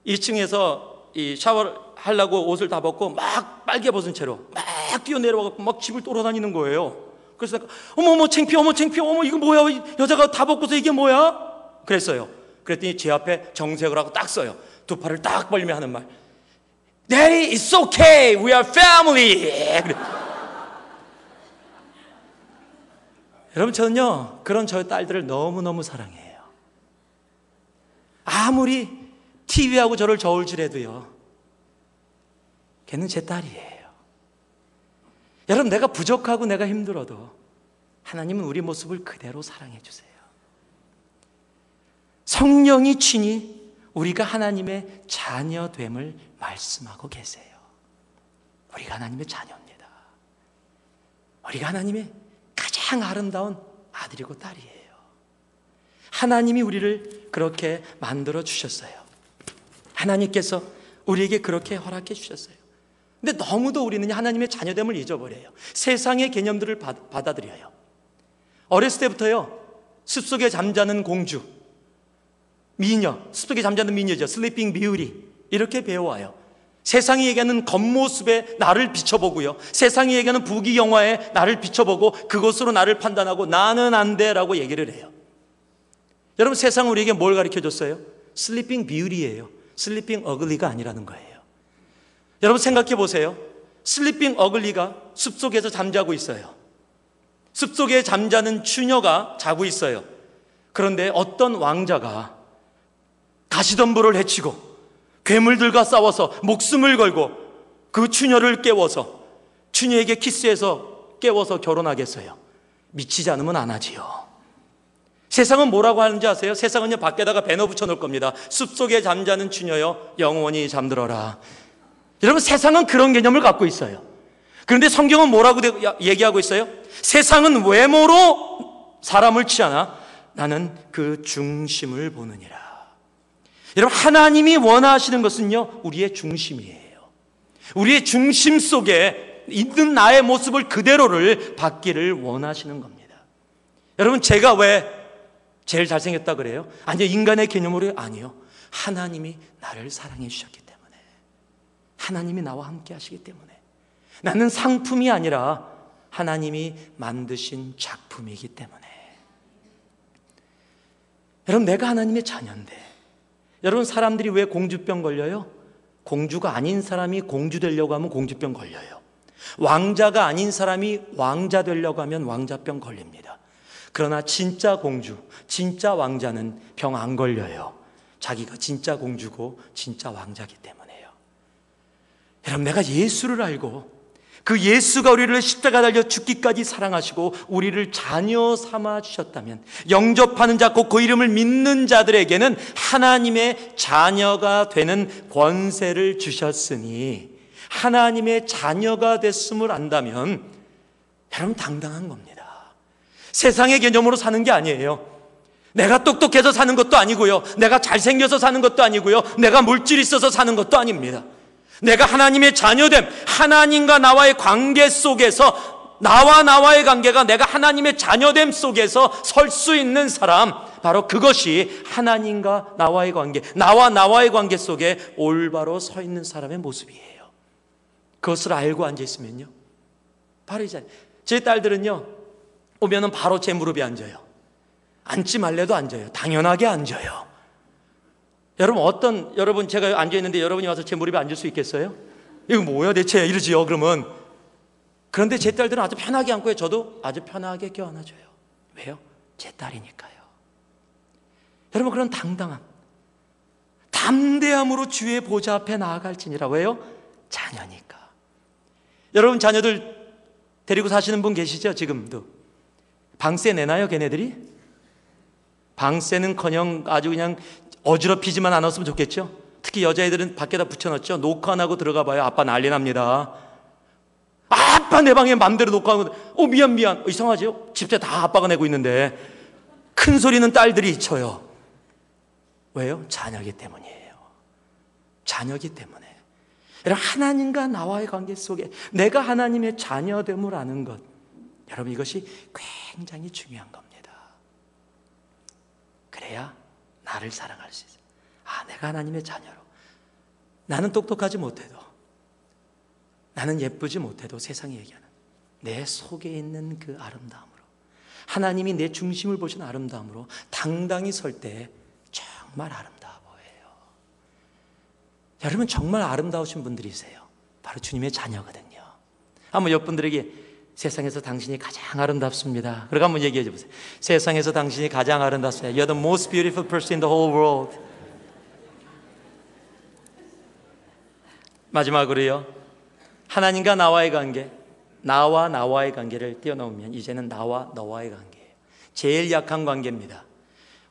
1층에서 이 샤워를 하려고 옷을 다 벗고 막 빨개 벗은 채로 막 뛰어내려와서 막 집을 돌아다니는 거예요. 그래서 내가 어머 창피해, 어머 이거 뭐야, 여자가 다 벗고서 이게 뭐야? 그랬어요. 그랬더니 제 앞에 정색을 하고 딱 써요. 두 팔을 딱 벌리며 하는 말, Daddy, it's okay, we are family. 그래. 여러분 저는요 그런 저의 딸들을 너무너무 사랑해요. 아무리 TV하고 저를 저울질해도요 걔는 제 딸이에요. 여러분 내가 부족하고 내가 힘들어도 하나님은 우리 모습을 그대로 사랑해 주세요. 성령이 친히 우리가 하나님의 자녀됨을 말씀하고 계세요. 우리가 하나님의 자녀입니다. 우리가 하나님의 가장 아름다운 아들이고 딸이에요. 하나님이 우리를 그렇게 만들어 주셨어요. 하나님께서 우리에게 그렇게 허락해 주셨어요. 근데 너무도 우리는 하나님의 자녀됨을 잊어버려요. 세상의 개념들을 받아들여요. 어렸을 때부터요 숲속에 잠자는 공주, 미녀, 숲속에 잠자는 미녀죠. 슬리핑 뷰티 이렇게 배워와요. 세상이 얘기하는 겉모습에 나를 비춰보고요, 세상이 얘기하는 부귀영화에 나를 비춰보고 그것으로 나를 판단하고 나는 안 돼라고 얘기를 해요. 여러분 세상은 우리에게 뭘 가르쳐줬어요? 슬리핑 뷰티예요. 슬리핑 어글리가 아니라는 거예요. 여러분 생각해 보세요. 슬리핑 어글리가 숲속에서 잠자고 있어요. 숲속에 잠자는 추녀가 자고 있어요. 그런데 어떤 왕자가 가시덤불을 헤치고 괴물들과 싸워서 목숨을 걸고 그 추녀를 깨워서 추녀에게 키스해서 깨워서 결혼하겠어요? 미치지 않으면 안 하지요. 세상은 뭐라고 하는지 아세요? 세상은요 밖에다가 배너 붙여놓을 겁니다. 숲속에 잠자는 추녀여 영원히 잠들어라. 여러분 세상은 그런 개념을 갖고 있어요. 그런데 성경은 뭐라고 얘기하고 있어요? 세상은 외모로 사람을 취하나 나는 그 중심을 보느니라. 여러분 하나님이 원하시는 것은요 우리의 중심이에요. 우리의 중심 속에 있는 나의 모습을 그대로를 받기를 원하시는 겁니다. 여러분 제가 왜 제일 잘생겼다 그래요? 아니요 인간의 개념으로 아니요, 하나님이 나를 사랑해 주셨기 때문에, 하나님이 나와 함께 하시기 때문에 나는 상품이 아니라 하나님이 만드신 작품이기 때문에. 여러분 내가 하나님의 자녀인데, 여러분 사람들이 왜 공주병 걸려요? 공주가 아닌 사람이 공주 되려고 하면 공주병 걸려요. 왕자가 아닌 사람이 왕자 되려고 하면 왕자병 걸립니다. 그러나 진짜 공주, 진짜 왕자는 병 안 걸려요. 자기가 진짜 공주고 진짜 왕자기 때문에요. 여러분 내가 예수를 알고 그 예수가 우리를 십자가 달려 죽기까지 사랑하시고 우리를 자녀 삼아 주셨다면, 영접하는 자 곧 그 이름을 믿는 자들에게는 하나님의 자녀가 되는 권세를 주셨으니 하나님의 자녀가 됐음을 안다면 여러분 당당한 겁니다. 세상의 개념으로 사는 게 아니에요. 내가 똑똑해서 사는 것도 아니고요, 내가 잘생겨서 사는 것도 아니고요, 내가 물질이 있어서 사는 것도 아닙니다. 내가 하나님의 자녀됨, 하나님과 나와의 관계 속에서, 나와 나와의 관계가 내가 하나님의 자녀됨 속에서 설 수 있는 사람, 바로 그것이 하나님과 나와의 관계, 나와 나와의 관계 속에 올바로 서 있는 사람의 모습이에요. 그것을 알고 앉아있으면요 바로 이제 제 딸들은요 오면은 바로 제 무릎에 앉아요. 앉지 말래도 앉아요. 당연하게 앉아요. 여러분 제가 앉아있는데 여러분이 와서 제 무릎에 앉을 수 있겠어요? 이거 뭐야 대체 이러지요 그러면. 그런데 제 딸들은 아주 편하게 앉고요, 저도 아주 편하게 껴안아줘요. 왜요? 제 딸이니까요. 여러분, 그런 당당함, 담대함으로 주의 보좌 앞에 나아갈지니라. 왜요? 자녀니까. 여러분, 자녀들 데리고 사시는 분 계시죠? 지금도 방세 내나요? 걔네들이? 방세는커녕 아주 그냥 어지럽히지만 않았으면 좋겠죠? 특히 여자애들은 밖에다 붙여놨죠. 녹화 안 하고 들어가 봐요. 아빠 난리 납니다. 아빠 내 방에 맘대로 녹화하고, 미안 이상하죠? 집세 다 아빠가 내고 있는데 큰 소리는 딸들이 쳐요. 왜요? 자녀기 때문이에요. 자녀기 때문에. 여러분, 하나님과 나와의 관계 속에 내가 하나님의 자녀됨을 아는 것, 여러분, 이것이 굉장히 중요한 겁니다. 그래야 나를 사랑할 수 있어요. 내가 하나님의 자녀로, 나는 똑똑하지 못해도, 나는 예쁘지 못해도 세상이 얘기하는 내 속에 있는 그 아름다움으로, 하나님이 내 중심을 보시는 아름다움으로 당당히 설 때 정말 아름다워 보여요. 여러분, 정말 아름다우신 분들이세요. 바로 주님의 자녀거든요. 한번 옆 분들에게 세상에서 당신이 가장 아름답습니다. 그러고 한번 얘기해 보세요. 세상에서 당신이 가장 아름답습니다. You're the most beautiful person in the whole world. 마지막으로요, 하나님과 나와의 관계, 나와 나와의 관계를 뛰어넘으면 이제는 나와 너와의 관계예요. 제일 약한 관계입니다.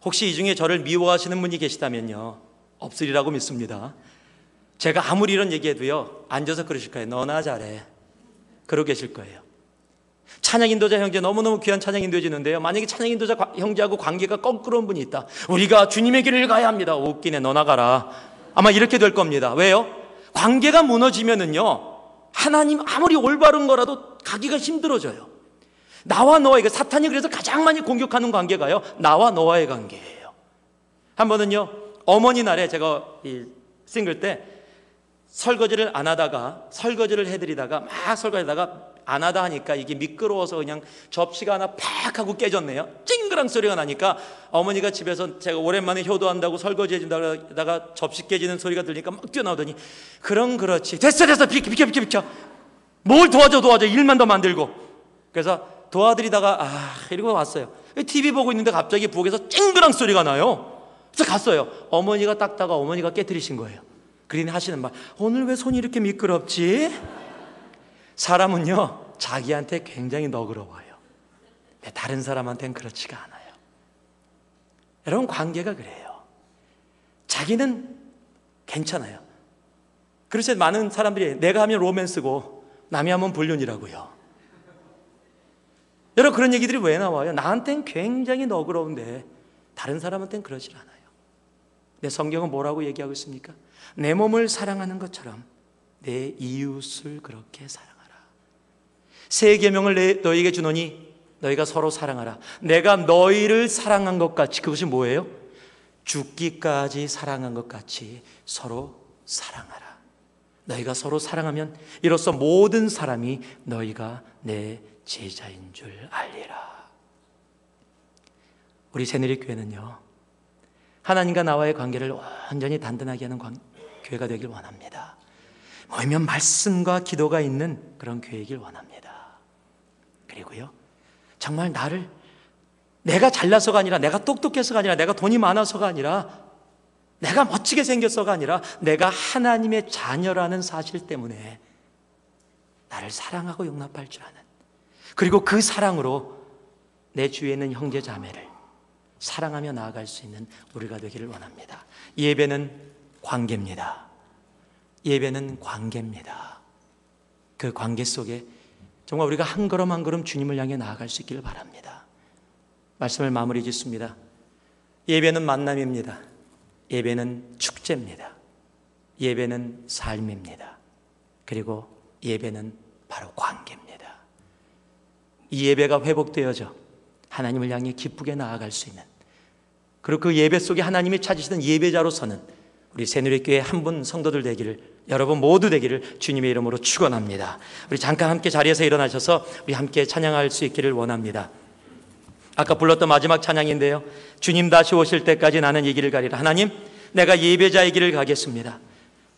혹시 이 중에 저를 미워하시는 분이 계시다면요, 없으리라고 믿습니다. 제가 아무리 이런 얘기해도요, 앉아서 그러실 거예요. 너나 잘해. 그러고 계실 거예요. 찬양 인도자 형제, 너무너무 귀한 찬양 인도해주는데요, 만약에 찬양 인도자 형제하고 관계가 거꾸로운 분이 있다. 우리가 주님의 길을 가야 합니다. 웃기네, 너나 가라. 아마 이렇게 될 겁니다. 왜요? 관계가 무너지면은요, 하나님 아무리 올바른 거라도 가기가 힘들어져요. 나와 너와, 이거 사탄이 그래서 가장 많이 공격하는 관계가요, 나와 너와의 관계예요. 한 번은요, 어머니 날에 제가 싱글 때 설거지를 안 하다가, 설거지를 해드리다가 막 설거지하다가 안 하다 하니까 이게 미끄러워서 그냥 접시가 하나 팍 하고 깨졌네요. 찡그랑 소리가 나니까 어머니가 집에서 제가 오랜만에 효도한다고 설거지 해준다가 접시 깨지는 소리가 들리니까 막 뛰어나오더니, 그렇지, 됐어 비켜 뭘 도와줘, 일만 더 만들고. 그래서 도와드리다가 이러고 왔어요. TV 보고 있는데 갑자기 부엌에서 찡그랑 소리가 나요. 그래서 갔어요. 어머니가 닦다가 어머니가 깨트리신 거예요. 그러니 하시는 말, 오늘 왜 손이 이렇게 미끄럽지? 사람은요, 자기한테 굉장히 너그러워요. 다른 사람한테는 그렇지가 않아요. 여러분, 관계가 그래요. 자기는 괜찮아요. 그래서 많은 사람들이 내가 하면 로맨스고 남이 하면 불륜이라고요. 여러분, 그런 얘기들이 왜 나와요? 나한테는 굉장히 너그러운데 다른 사람한테는 그러질 않아요. 내 성경은 뭐라고 얘기하고 있습니까? 내 몸을 사랑하는 것처럼 내 이웃을 그렇게 사랑하라. 새 계명을 너희에게 주노니 너희가 서로 사랑하라. 내가 너희를 사랑한 것 같이, 그것이 뭐예요? 죽기까지 사랑한 것 같이 서로 사랑하라. 너희가 서로 사랑하면 이로써 모든 사람이 너희가 내 제자인 줄 알리라. 우리 새누리교회는요, 하나님과 나와의 관계를 완전히 단단하게 하는 교회가 되길 원합니다. 모이면 말씀과 기도가 있는 그런 교회이길 원합니다. 그리고요, 정말 내가 잘나서가 아니라, 내가 똑똑해서가 아니라, 내가 돈이 많아서가 아니라, 내가 멋지게 생겼어가 아니라, 내가 하나님의 자녀라는 사실 때문에 나를 사랑하고 용납할 줄 아는, 그리고 그 사랑으로 내 주위에 있는 형제 자매를 사랑하며 나아갈 수 있는 우리가 되기를 원합니다. 예배는 관계입니다. 예배는 관계입니다. 그 관계 속에 정말 우리가 한 걸음 한 걸음 주님을 향해 나아갈 수 있기를 바랍니다. 말씀을 마무리 짓습니다. 예배는 만남입니다. 예배는 축제입니다. 예배는 삶입니다. 그리고 예배는 바로 관계입니다. 이 예배가 회복되어져 하나님을 향해 기쁘게 나아갈 수 있는, 그리고 그 예배 속에 하나님이 찾으시던 예배자로서는 우리 새누리교회 한 분 성도들 되기를, 여러분 모두 되기를 주님의 이름으로 축원합니다. 우리 잠깐 함께 자리에서 일어나셔서 우리 함께 찬양할 수 있기를 원합니다. 아까 불렀던 마지막 찬양인데요, 주님 다시 오실 때까지 나는 이 길을 가리라. 하나님, 내가 예배자의 길을 가겠습니다.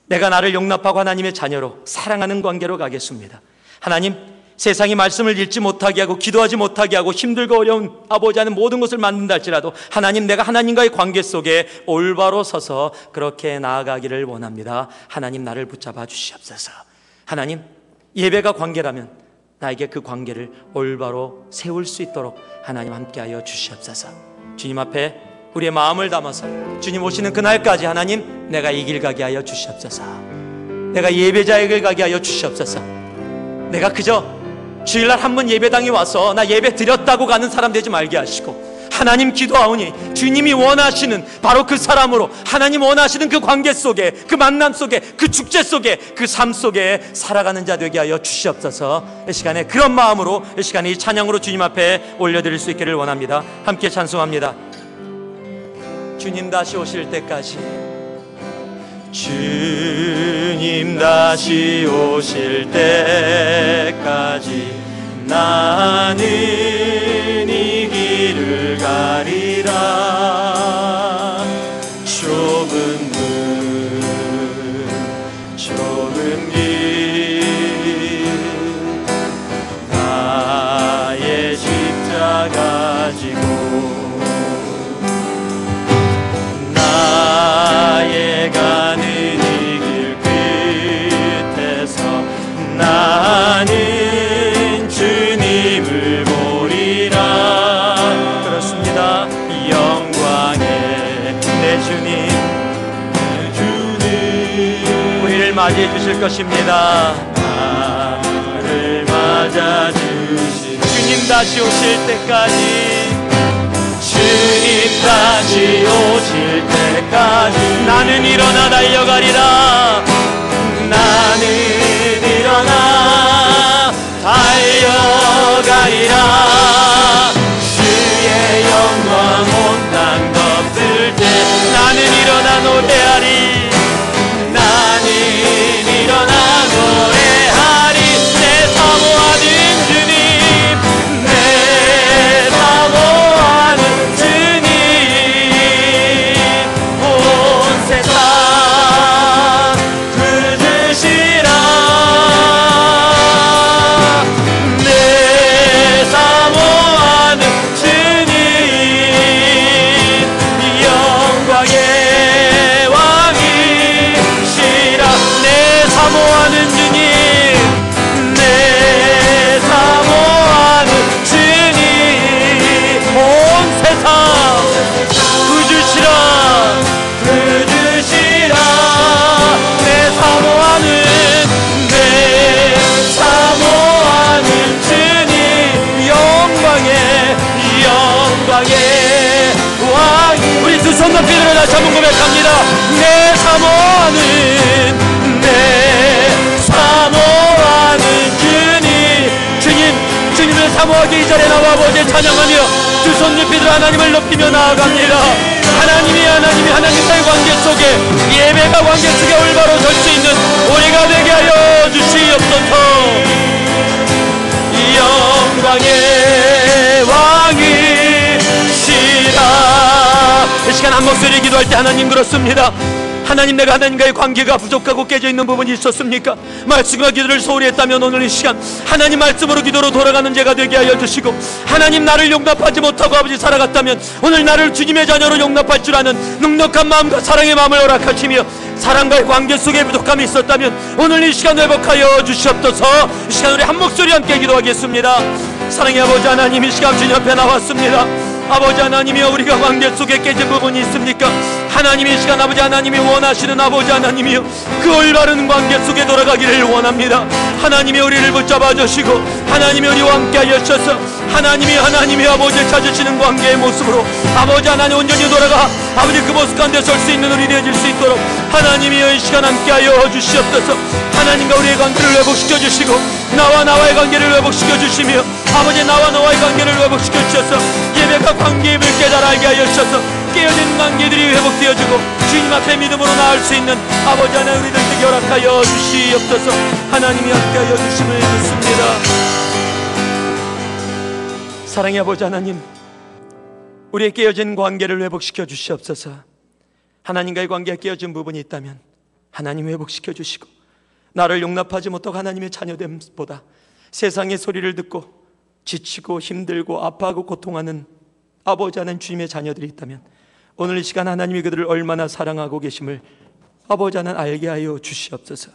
내가 나를 용납하고 하나님의 자녀로 사랑하는 관계로 가겠습니다. 하나님, 세상이 말씀을 읽지 못하게 하고 기도하지 못하게 하고 힘들고 어려운 아버지 하는 모든 것을 만든다 할지라도 하나님, 내가 하나님과의 관계 속에 올바로 서서 그렇게 나아가기를 원합니다. 하나님, 나를 붙잡아 주시옵소서. 하나님, 예배가 관계라면 나에게 그 관계를 올바로 세울 수 있도록 하나님 함께하여 주시옵소서. 주님 앞에 우리의 마음을 담아서 주님 오시는 그날까지 하나님, 내가 이 길 가게 하여 주시옵소서. 내가 예배자의 길 가게 하여 주시옵소서. 내가 그저 주일날 한 번 예배당에 와서 나 예배 드렸다고 가는 사람 되지 말게 하시고, 하나님 기도하오니 주님이 원하시는 바로 그 사람으로 하나님 원하시는 그 관계 속에, 그 만남 속에, 그 축제 속에, 그 삶 속에 살아가는 자 되게 하여 주시옵소서. 이 시간에 그런 마음으로 이 시간에 이 찬양으로 주님 앞에 올려드릴 수 있기를 원합니다. 함께 찬송합니다. 주님 다시 오실 때까지, 주님 다시 오실 때까지 나는 이 길을 가리라. 좁은 문, 좁은 길, 나의 십자가 지고 나의 가는 이 길 끝에서 나는 주님을 보리라. 그렇습니다. 영광의 내 주님, 우리를 맞이해 주실 것입니다. 나를 맞아 주신 주님 다시 오실 때까지, 주님 다시 오실 때까지 나는 일어나 달려가리라. 나는 일어나 달려가리라. 주의 영광 온 땅 덮을 때 나는 일어나 노래하리. 나는 일어나 노래하리. 내 사모하는 주님, 내 사모하는 주님, 온 세상 그드시라. 내 사모하는 주님, 영광의 왕이시라. 내 사모하는 주님, 내 사모하는 주님, 온 세상 그주시라. 그주시라. 내 사모하는, 내 사모하는 주님, 영광의 왕. 우리 두 손 높이 들어 다시 한번 고백합니다. 내 사모하는, 내 사모하는 주님. 주님을 사모하기 이전에 나와 아버지를 찬양하며 두 손 높이 들어 하나님을 높이며 나아갑니다. 하나님이 하나님과의 관계 속에, 예배가 관계 속에 올바로 설 수 있는 우리가 되게 하여 주시옵소서. 영광의 왕이시라. 이 시간 한 목소리 기도할 때 하나님, 그렇습니다. 하나님, 내가 하나님과의 관계가 부족하고 깨져 있는 부분이 있었습니까? 말씀과 기도를 소홀히 했다면 오늘 이 시간 하나님 말씀으로 기도로 돌아가는 제가 되게 하여 주시고, 하나님 나를 용납하지 못하고 아버지 살아갔다면 오늘 나를 주님의 자녀로 용납할 줄 아는 넉넉한 마음과 사랑의 마음을 허락하시며, 사랑과의 관계 속에 부족함이 있었다면 오늘 이 시간 회복하여 주시옵소서. 이 시간 우리 한 목소리 함께 기도하겠습니다. 사랑의 아버지 하나님, 이 시간 주님 앞에 나왔습니다. 아버지 하나님이여, 우리가 관계 속에 깨진 부분이 있습니까? 하나님이 이 시간 아버지 하나님이 원하시는 아버지 하나님이여, 그 올바른 관계 속에 돌아가기를 원합니다. 하나님이 우리를 붙잡아 주시고, 하나님이 우리와 함께하여 주셔서 하나님이 아버지를 찾으시는 관계의 모습으로 아버지 하나님 온전히 돌아가 아버지 그 모습 가운데 설 수 있는 우리 되어질 수 있도록 하나님이여 이 시간 함께하여 주시옵소서. 하나님과 우리의 관계를 회복시켜 주시고, 나와의 관계를 회복시켜 주시며, 아버지 나와 너와의 관계를 회복시켜 주셔서 예배가 관계임을 깨달아 알게 하여 주셔서 깨어진 관계들이 회복되어지고 주님 앞에 믿음으로 나을 수 있는 아버지 하나님 우리들 되게 허락하여 주시옵소서. 하나님이 함께하여 주심을 믿습니다. 사랑의 아버지 하나님, 우리의 깨어진 관계를 회복시켜 주시옵소서. 하나님과의 관계가 깨어진 부분이 있다면 하나님 회복시켜 주시고, 나를 용납하지 못하고 하나님의 자녀됨보다 세상의 소리를 듣고 지치고 힘들고 아파하고 고통하는 아버지 하나님 주님의 자녀들이 있다면 오늘 이 시간 하나님이 그들을 얼마나 사랑하고 계심을 아버지 하나님 알게 하여 주시옵소서.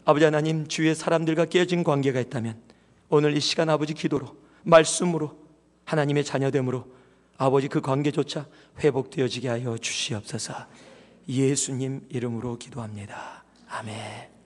아버지 하나님, 주위의 사람들과 깨어진 관계가 있다면 오늘 이 시간 아버지 기도로, 말씀으로, 하나님의 자녀됨으로 아버지 그 관계조차 회복되어지게 하여 주시옵소서. 예수님 이름으로 기도합니다. 아멘.